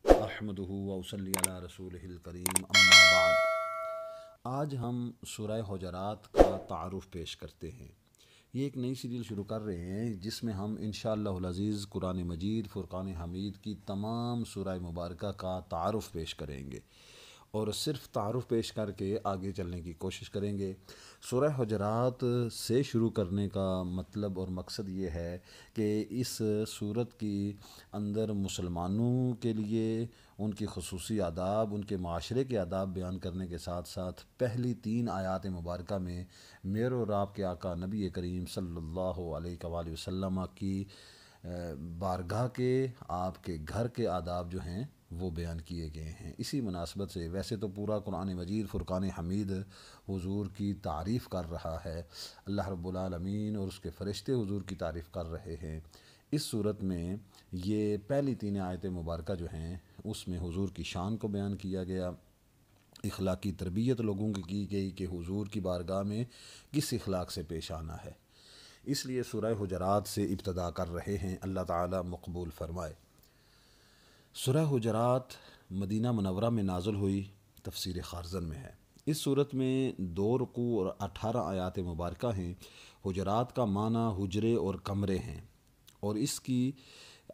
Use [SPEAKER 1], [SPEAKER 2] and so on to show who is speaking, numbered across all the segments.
[SPEAKER 1] احمدہ و اصلی علی رسولہ الکریم اما بعد۔ آج ہم سورہ حجرات کا تعارف پیش کرتے ہیں۔ یہ ایک نئی سیریل شروع کر رہے ہیں جس میں ہم انشاءاللہ العزیز قرآن مجید فرقان حمید کی تمام سورہ مبارکہ کا تعارف پیش کریں گے اور صرف تعارف پیش کر کے آگے چلنے کی کوشش کریں گے۔ سورہ حجرات سے شروع کرنے کا مطلب اور مقصد یہ ہے کہ اس سورت کی اندر مسلمانوں کے لیے ان کی خصوصی آداب، ان کے معاشرے کے آداب بیان کرنے کے ساتھ ساتھ پہلی 3 آیات مبارکہ میں میرے اور آپ کے آقا نبی کریم صلی اللہ علیہ وآلہ وسلم کی بارگاہ کے، آپ کے گھر کے آداب جو ہیں وہ بیان کیے گئے ہیں۔ اسی مناسبت سے ویسے تو پورا قرآن مجید فرقان حمید حضور کی تعریف کر رہا ہے، اللہ رب العالمین اور اس کے فرشتے حضور کی تعریف کر رہے ہیں۔ اس صورت میں یہ پہلی 3 آیت مبارکہ جو ہیں اس میں حضور کی شان کو بیان کیا گیا، اخلاقی تربیت لوگوں کی گئی کہ حضور کی بارگاہ میں کس اخلاق سے پیش آنا ہے۔ اس لیے سورہ حجرات سے ابتدا کر رہے ہیں، اللہ تعالی مقبول فرمائے۔ سورہ حجرات مدینہ منورہ میں نازل ہوئی، تفسیر خارزن میں ہے۔ اس صورت میں 2 رکوع اور 18 آیات مبارکہ ہیں۔ حجرات کا معنی حجرے اور کمرے ہیں اور اس کی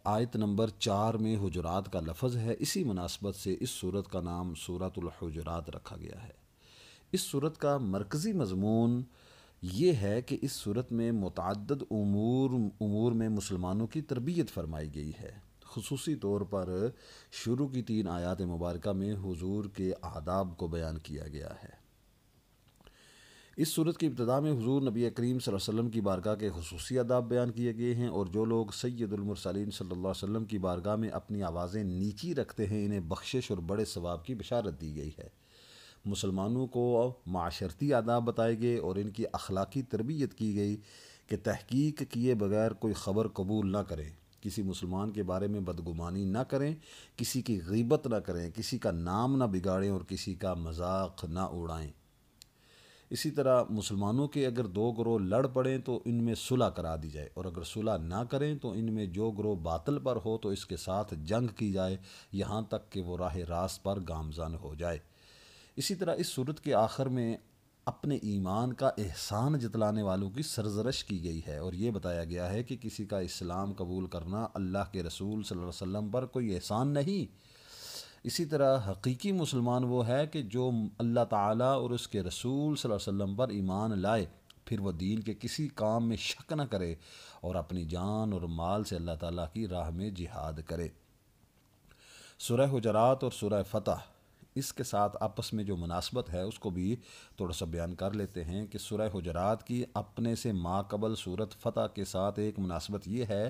[SPEAKER 1] آیت نمبر 4 میں حجرات کا لفظ ہے۔ اسی مناسبت سے اس صورت کا نام سورۃ الحجرات رکھا گیا ہے۔ اس صورت کا مرکزی مضمون یہ ہے کہ اس صورت میں متعدد امور میں مسلمانوں کی تربیت فرمائی گئی ہے۔ خصوصی طور پر شروع کی 3 آیات مبارکہ میں حضور کے آداب کو بیان کیا گیا ہے۔ اس صورت کی ابتدا میں حضور نبی کریم صلی اللہ علیہ وسلم کی بارگاہ کے خصوصی آداب بیان کیے گئے ہیں، اور جو لوگ سید المرسلین صلی اللہ علیہ وسلم کی بارگاہ میں اپنی آوازیں نیچی رکھتے ہیں انہیں بخشش اور بڑے ثواب کی بشارت دی گئی ہے۔ مسلمانوں کو معاشرتی آداب بتائے گئے اور ان کی اخلاقی تربیت کی گئی کہ تحقیق کیے بغیر کوئی خبر قبول نہ کریں، کسی مسلمان کے بارے میں بدگمانی نہ کریں، کسی کی غیبت نہ کریں، کسی کا نام نہ بگاڑیں اور کسی کا مذاق نہ اڑائیں۔ اسی طرح مسلمانوں کے اگر 2 گروہ لڑ پڑیں تو ان میں صلح کرا دی جائے، اور اگر صلح نہ کریں تو ان میں جو گروہ باطل پر ہو تو اس کے ساتھ جنگ کی جائے یہاں تک کہ وہ راہ راست پر گامزن ہو جائے۔ اسی طرح اس صورت کے آخر میں اپنے ایمان کا احسان جتلانے والوں کی سرزنش کی گئی ہے، اور یہ بتایا گیا ہے کہ کسی کا اسلام قبول کرنا اللہ کے رسول صلی اللہ علیہ وسلم پر کوئی احسان نہیں۔ اسی طرح حقیقی مسلمان وہ ہے کہ جو اللہ تعالیٰ اور اس کے رسول صلی اللہ علیہ وسلم پر ایمان لائے، پھر وہ دین کے کسی کام میں شک نہ کرے اور اپنی جان اور مال سے اللہ تعالیٰ کی راہ میں جہاد کرے۔ سورہ حجرات اور سورہ فتح، اس کے ساتھ آپس میں جو مناسبت ہے اس کو بھی تھوڑا سا بیان کر لیتے ہیں کہ سورہ حجرات کی اپنے سے ماقبل سورت فتح کے ساتھ ایک مناسبت یہ ہے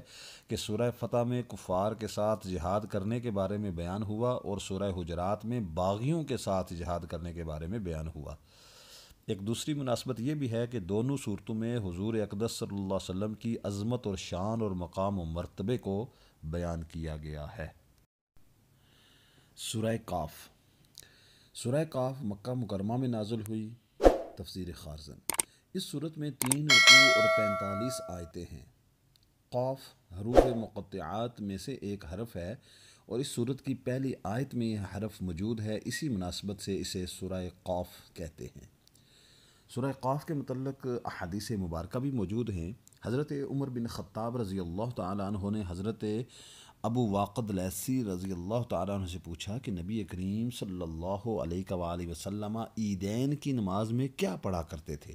[SPEAKER 1] کہ سورہ فتح میں کفار کے ساتھ جہاد کرنے کے بارے میں بیان ہوا اور سورہ حجرات میں باغیوں کے ساتھ جہاد کرنے کے بارے میں بیان ہوا۔ ایک دوسری مناسبت یہ بھی ہے کہ دونوں صورتوں میں حضور اقدس صلی اللہ علیہ وسلم کی عظمت اور شان اور مقام و مرتبے کو بیان کیا گیا ہے۔ سورہ قاف، سورہ قاف مکہ مکرمہ میں نازل ہوئی، تفسیر خارزن۔ اس صورت میں 3 رکوع اور 45 آیتیں ہیں۔ قاف حروف مقطعات میں سے ایک حرف ہے اور اس صورت کی پہلی آیت میں یہ حرف موجود ہے، اسی مناسبت سے اسے سورہ قاف کہتے ہیں۔ سورہ قاف کے متعلق احادیث مبارکہ بھی موجود ہیں۔ حضرت عمر بن خطاب رضی اللہ تعالیٰ عنہ نے حضرت ابو واقد لیثی رضی اللہ تعالیٰ عنہ سے پوچھا کہ نبی کریم صلی اللہ علیہ وآلہ وسلم عیدین کی نماز میں کیا پڑھا کرتے تھے؟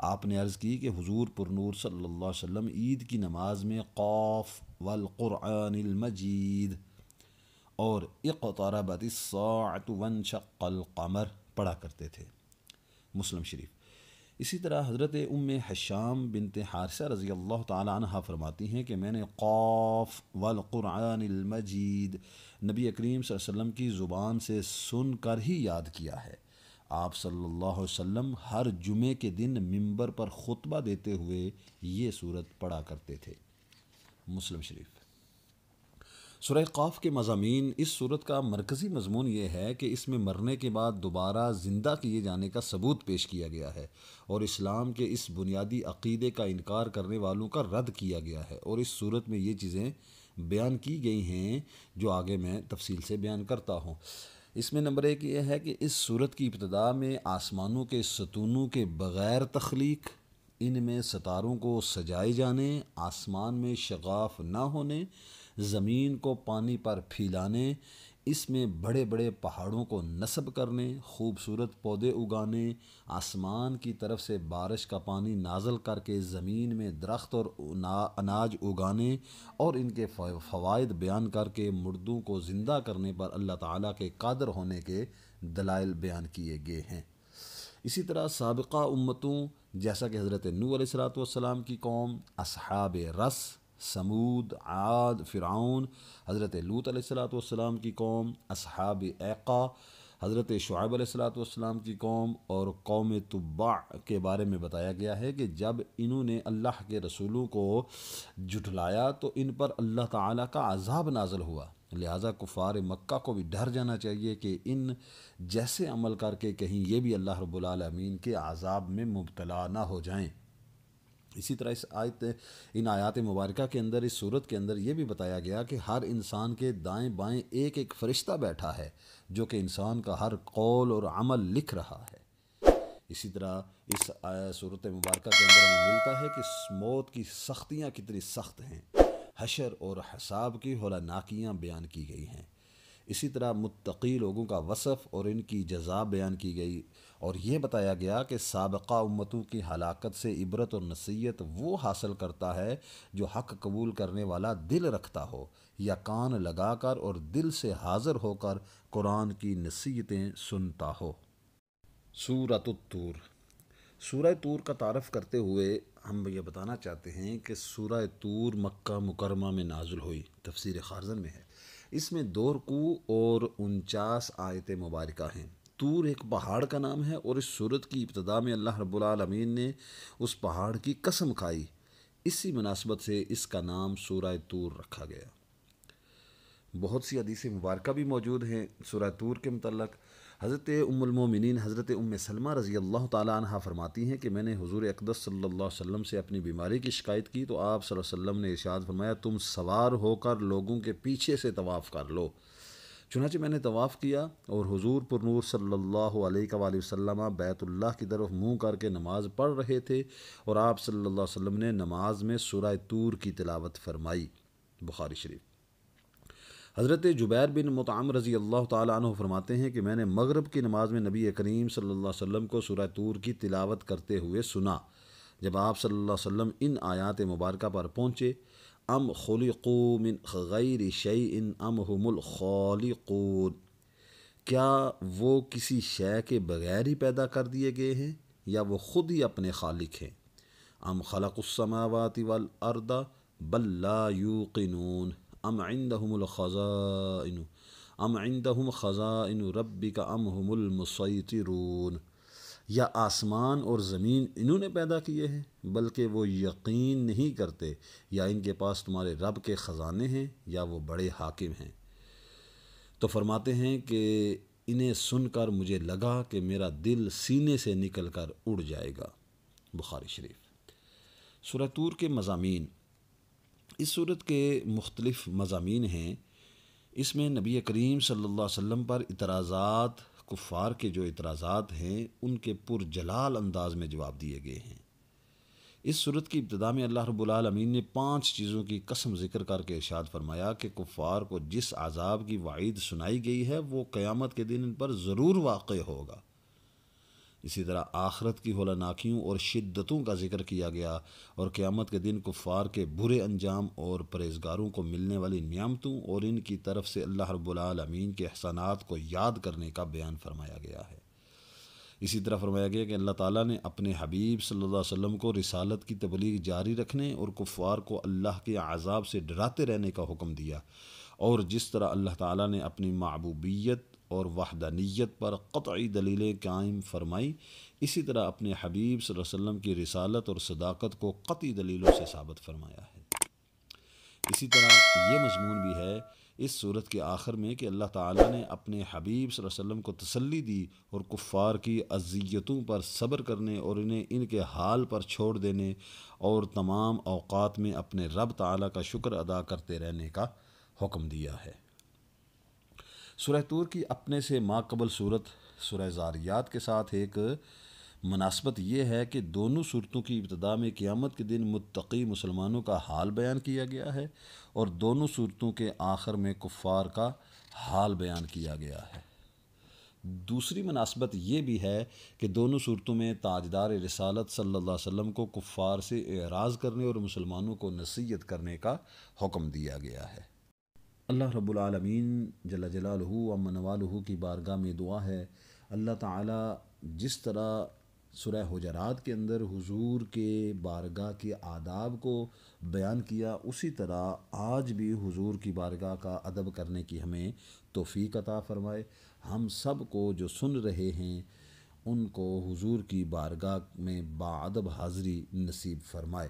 [SPEAKER 1] آپ نے عرض کی کہ حضور پرنور صلی اللہ علیہ وسلم عید کی نماز میں قاف والقرآن المجید اور اقتربت الساعة وانشق القمر پڑھا کرتے تھے، مسلم شریف۔ اسی طرح حضرت ام حشام بنت حارثہ رضی اللہ تعالی عنہ فرماتی ہیں کہ میں نے قاف والقرآن المجید نبی کریم صلی اللہ علیہ وسلم کی زبان سے سن کر ہی یاد کیا ہے۔ آپ صلی اللہ علیہ وسلم ہر جمعے کے دن منبر پر خطبہ دیتے ہوئے یہ سورت پڑھا کرتے تھے، مسلم شریف۔ سورہ قاف کے مضامین، اس سورت کا مرکزی مضمون یہ ہے کہ اس میں مرنے کے بعد دوبارہ زندہ کیے جانے کا ثبوت پیش کیا گیا ہے اور اسلام کے اس بنیادی عقیدے کا انکار کرنے والوں کا رد کیا گیا ہے، اور اس صورت میں یہ چیزیں بیان کی گئی ہیں جو آگے میں تفصیل سے بیان کرتا ہوں۔ اس میں نمبر 1 یہ ہے کہ اس صورت کی ابتدا میں آسمانوں کے ستونوں کے بغیر تخلیق، ان میں ستاروں کو سجائے جانے، آسمان میں شگاف نہ ہونے، زمین کو پانی پر پھیلانے، اس میں بڑے بڑے پہاڑوں کو نصب کرنے، خوبصورت پودے اگانے، آسمان کی طرف سے بارش کا پانی نازل کر کے زمین میں درخت اور اناج اگانے اور ان کے فوائد بیان کر کے مردوں کو زندہ کرنے پر اللہ تعالیٰ کے قادر ہونے کے دلائل بیان کیے گئے ہیں۔ اسی طرح سابقہ امتوں جیسا کہ حضرت نوح علیہ السلام کی قوم، اصحاب رس، سمود، عاد، فرعون، حضرت لوط علیہ السلام کی قوم، اصحاب ایقا، حضرت شعیب علیہ السلام کی قوم اور قوم تبع کے بارے میں بتایا گیا ہے کہ جب انہوں نے اللہ کے رسولوں کو جھٹلایا تو ان پر اللہ تعالیٰ کا عذاب نازل ہوا، لہٰذا کفار مکہ کو بھی ڈر جانا چاہیے کہ ان جیسے عمل کر کے کہیں یہ بھی اللہ رب العالمین کے عذاب میں مبتلا نہ ہو جائیں۔ اسی طرح ان آیات مبارکہ کے اندر، اس صورت کے اندر یہ بھی بتایا گیا کہ ہر انسان کے دائیں بائیں ایک ایک فرشتہ بیٹھا ہے جو کہ انسان کا ہر قول اور عمل لکھ رہا ہے۔ اسی طرح اس صورت مبارکہ کے اندر ہمیں ملتا ہے کہ موت کی سختیاں کتنی سخت ہیں، حشر اور حساب کی ہولناکیاں بیان کی گئی ہیں۔ اسی طرح متقی لوگوں کا وصف اور ان کی جزا بیان کی گئی، اور یہ بتایا گیا کہ سابقہ امتوں کی ہلاکت سے عبرت اور نصیحت وہ حاصل کرتا ہے جو حق قبول کرنے والا دل رکھتا ہو یا کان لگا کر اور دل سے حاضر ہو کر قرآن کی نصیحتیں سنتا ہو۔ سورۃ الطور۔ سورہ طور کا تعارف کرتے ہوئے ہم یہ بتانا چاہتے ہیں کہ سورہ طور مکہ مکرمہ میں نازل ہوئی، تفسیر خارزن میں ہے۔ اس میں 2 رکوع اور 49 آیت مبارکہ ہیں۔ طور ایک پہاڑ کا نام ہے اور اس سورت کی ابتدا میں اللہ رب العالمین نے اس پہاڑ کی قسم کھائی، اسی مناسبت سے اس کا نام سورہ طور رکھا گیا۔ بہت سی حدیث مبارکہ بھی موجود ہیں سورہ طور کے متعلق۔ حضرت ام المومنین حضرت ام سلمہ رضی اللہ تعالیٰ عنہ فرماتی ہیں کہ میں نے حضور اقدس صلی اللہ علیہ وسلم سے اپنی بیماری کی شکایت کی تو آپ صلی اللہ علیہ وسلم نے ارشاد فرمایا، تم سوار ہو کر لوگوں کے پیچھے سے طواف کر لو۔ چنانچہ میں نے طواف کیا اور حضور پر نور صلی اللہ علیہ وآلہ وسلم بیت اللہ کی طرف منہ کر کے نماز پڑھ رہے تھے اور آپ صلی اللہ علیہ وسلم نے نماز میں سورہ طور کی تلاوت فرمائی، بخاری شریف۔ حضرت جبیر بن مطعم رضی اللہ تعالیٰ عنہ فرماتے ہیں کہ میں نے مغرب کی نماز میں نبی کریم صلی اللہ علیہ وسلم کو سورہ طور کی تلاوت کرتے ہوئے سنا۔ جب آپ صلی اللہ علیہ وسلم ان آیات مبارکہ پر پہنچے، ام خلقوا من غیر شیء ام هم الخالقون، کیا وہ کسی شے کے بغیر ہی پیدا کر دیے گئے ہیں یا وہ خود ہی اپنے خالق ہیں؟ ام خلق السماوات والارض بل لا یوقنون ام عندهم الخزائن ام عندهم خزائن ربک ام هم المسیطرون، یا آسمان اور زمین انہوں نے پیدا کیے ہیں بلکہ وہ یقین نہیں کرتے، یا ان کے پاس تمہارے رب کے خزانے ہیں یا وہ بڑے حاکم ہیں۔ تو فرماتے ہیں کہ انہیں سن کر مجھے لگا کہ میرا دل سینے سے نکل کر اڑ جائے گا، بخاری شریف۔ سورہ طور کے مضامین۔ اس صورت کے مختلف مضامین ہیں۔ اس میں نبی کریم صلی اللہ علیہ وسلم پر اعتراضات، کفار کے جو اعتراضات ہیں ان کے پرجلال انداز میں جواب دیے گئے ہیں۔ اس صورت کی ابتدا میں اللہ رب العالمین نے 5 چیزوں کی قسم ذکر کر کے ارشاد فرمایا کہ کفار کو جس عذاب کی وعید سنائی گئی ہے وہ قیامت کے دن ان پر ضرور واقع ہوگا۔ اسی طرح آخرت کی ہولناکیوں اور شدتوں کا ذکر کیا گیا اور قیامت کے دن کفار کے برے انجام اور پرہیزگاروں کو ملنے والی نعمتوں اور ان کی طرف سے اللہ رب العالمین کے احسانات کو یاد کرنے کا بیان فرمایا گیا ہے۔ اسی طرح فرمایا گیا کہ اللہ تعالیٰ نے اپنے حبیب صلی اللہ علیہ وسلم کو رسالت کی تبلیغ جاری رکھنے اور کفار کو اللہ کے عذاب سے ڈراتے رہنے کا حکم دیا، اور جس طرح اللہ تعالیٰ نے اپنی معبودیت اور وحدانیت پر قطعی دلیلیں قائم فرمائی، اسی طرح اپنے حبیب صلی اللہ علیہ وسلم کی رسالت اور صداقت کو قطعی دلیلوں سے ثابت فرمایا ہے۔ اسی طرح یہ مضمون بھی ہے اس صورت کے آخر میں کہ اللہ تعالیٰ نے اپنے حبیب صلی اللہ علیہ وسلم کو تسلی دی اور کفار کی اذیتوں پر صبر کرنے اور انہیں ان کے حال پر چھوڑ دینے اور تمام اوقات میں اپنے رب تعالیٰ کا شکر ادا کرتے رہنے کا حکم دیا ہے۔ سورہ طور کی اپنے سے ماقبل صورت سورہ ذاریات کے ساتھ ایک مناسبت یہ ہے کہ دونوں صورتوں کی ابتدا میں قیامت کے دن متقی مسلمانوں کا حال بیان کیا گیا ہے اور دونوں صورتوں کے آخر میں کفار کا حال بیان کیا گیا ہے۔ دوسری مناسبت یہ بھی ہے کہ دونوں صورتوں میں تاجدار رسالت صلی اللہ علیہ وسلم کو کفار سے اعراض کرنے اور مسلمانوں کو نصیحت کرنے کا حکم دیا گیا ہے۔ اللہ رب العالمین جل جلالہ و منوالہ کی بارگاہ میں دعا ہے اللہ تعالیٰ جس طرح سورہ حجرات کے اندر حضور کے بارگاہ کے آداب کو بیان کیا، اسی طرح آج بھی حضور کی بارگاہ کا ادب کرنے کی ہمیں توفیق عطا فرمائے۔ ہم سب کو جو سن رہے ہیں ان کو حضور کی بارگاہ میں باادب حاضری نصیب فرمائے۔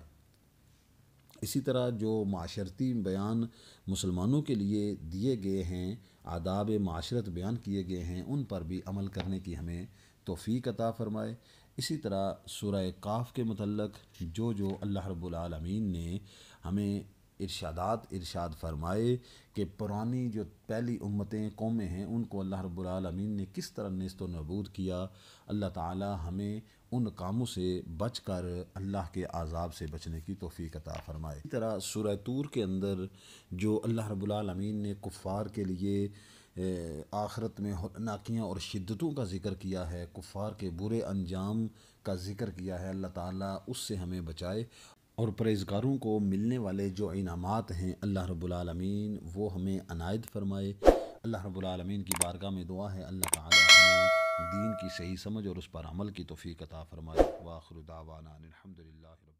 [SPEAKER 1] اسی طرح جو معاشرتی بیان مسلمانوں کے لیے دیے گئے ہیں، آداب معاشرت بیان کیے گئے ہیں، ان پر بھی عمل کرنے کی ہمیں توفیق عطا فرمائے۔ اسی طرح سورہ کاف کے متعلق جو اللہ رب العالمین نے ہمیں ارشاد فرمائے کہ پرانی جو پہلی امتیں قومیں ہیں ان کو اللہ رب العالمین نے کس طرح نیست و نابود کیا، اللہ تعالی ہمیں ان کاموں سے بچ کر اللہ کے عذاب سے بچنے کی توفیق عطا فرمائے۔ اسی طرح سورہ طور کے اندر جو اللہ رب العالمین نے کفار کے لیے آخرت میں ہولناکیاں اور شدتوں کا ذکر کیا ہے، کفار کے برے انجام کا ذکر کیا ہے، اللہ تعالیٰ اس سے ہمیں بچائے اور پرہیزگاروں کو ملنے والے جو انعامات ہیں اللہ رب العالمین وہ ہمیں عنایت فرمائے۔ اللہ رب العالمین کی بارگاہ میں دعا ہے اللہ تعالیٰ ہمیں دین کی صحیح سمجھ اور اس پر عمل کی توفیق عطا فرمائے۔ وآخر دعوانا الحمدللہ رب